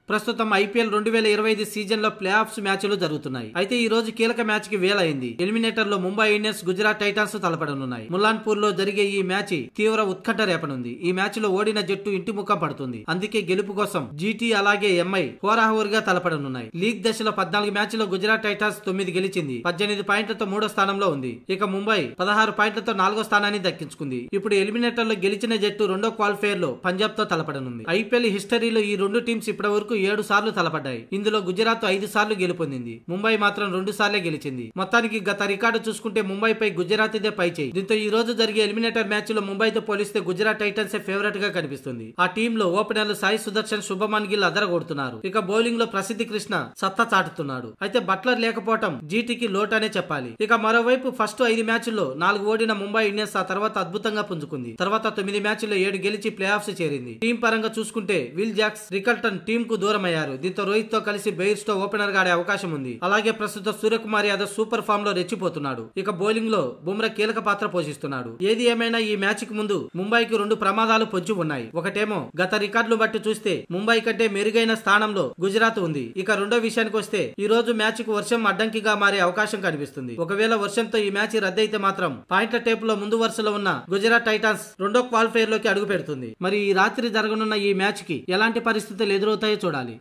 ప్రస్తుతం IPL 2025 season లో play offs మ్యాచ్లు జరుగుతున్నాయి. అయితే ఈ రోజు కీలక మ్యాచ్ కి వేలైంది. ఎలిమినేటర్ లో ముంబై ఇండియన్స్ గుజరాత్ టైటాన్స్ తలపడనున్నాయి. ముల్లాన్పూర్ లో జరిగే ఈ మ్యాచ్ తీవ్ర ఉత్కంఠ రేపనుంది. ఈ మ్యాచ్ లో ఓడిన జట్టు ఇంటి ముఖం పడుతుంది. అందుకే గెలుపు కోసం జీటీ అలాగే ఎంఐ హోరాహోరుగా తలపడనున్నాయి. లీగ్ దశలో 14 మ్యాచ్లో గుజరాత్ టైటాన్స్ 9 గెలిచింది. 18 పాయింట్లతో 3వ స్థానంలో ఉంది. ఇక ముంబై 16 పాయింట్లతో 4వ స్థానాన్ని దక్కించుకుంది. ఇప్పుడు ఎలిమినేటర్ లో గెలిచిన జట్టు రెండో క్వాలిఫైర్ లో పంజాబ్ తో తలపడనుంది. ఐపీఎల్ హిస్టరీలో ఈ రెండు టీమ్స్ ఇప్పటి వరకు 7 సార్లు తలపడ్డాయి. ఇందులో గుజరాత్ 5 సార్లు గెలుపొందింది. ముంబై మాత్రం 2 సార్లే గెలిచింది. మొత్తానికి గత రికార్డు చూసుకుంటే ముంబైపై గుజరాత్ ఇదే పై చేయి. దీంతో ఈ రోజు జరిగే ఎలిమినేటర్ మ్యాచ్ లో ముంబైతో పోలిస్తే గుజరాత్ టైటన్స్ ఫేవరెట్ గా కనిపిస్తుంది. ఆ టీమ్ లో ఓపెనర్లు సాయి సుదర్శన్, శుభమన్ గిల్ అదరగొడుతున్నారు. ఇక బౌలింగ్ లో ప్రసిద్ధి కృష్ణ సత్తా చాటుతున్నాడు. అయితే బట్లర్ లేకపోవడం జీటీకి లోటనే చెప్పాలి. ఇక మరోవైపు ఫస్ట్ 5 మ్యాచ్ల్లో 4 ఓడిన ముంబై ఇండియన్స్ ఆ తర్వాత అద్భుతంగా పుంజుకుంది. తర్వాత 9 మ్యాచ్ల్లో 7 గెలిచి ప్లే ఆఫ్స్ చేరింది. టీం పరంగా చూసుకుంటే విల్ జాక్స్, రికల్టన్ టీం కు దూరం అయ్యారు. దీంతో రోహిత్ తో కలిసి బెయిర్స్ తో ఓపెనర్ గా ఆడే అవకాశం ఉంది. అలాగే ప్రస్తుతం సూర్యకుమార్ యాదవ్ సూపర్ ఫామ్ లో రెచ్చిపోతున్నాడు. ఇక బౌలింగ్ లో బుమ్రా కీలక పాత్ర పోషిస్తున్నాడు. ఏది ఏమైనా ఈ మ్యాచ్ కి ముందు ముంబైకి 2 ప్రమాదాలు పొంచి ఉన్నాయి. ఒకటేమో గత రికార్డులు బట్టి చూస్తే ముంబై కంటే మెరుగైన స్థానంలో గుజరాత్ ఉంది. ఇక రెండో విషయానికి వస్తే ఈ రోజు మ్యాచ్ కు వర్షం అడ్డంకిగా మారే అవకాశం కనిపిస్తుంది. ఒకవేళ వర్షంతో ఈ మ్యాచ్ రద్దయితే మాత్రం పాయింట్ల టేబుల్ లో ముందు వరుసలో ఉన్న గుజరాత్ టైటాన్స్ రెండో క్వాలిఫైర్ లోకి అడుగు పెడుతుంది. మరి ఈ రాత్రి జరగనున్న ఈ మ్యాచ్ కి ఎలాంటి పరిస్థితులు ఎదురవుతాయో చూడాలి.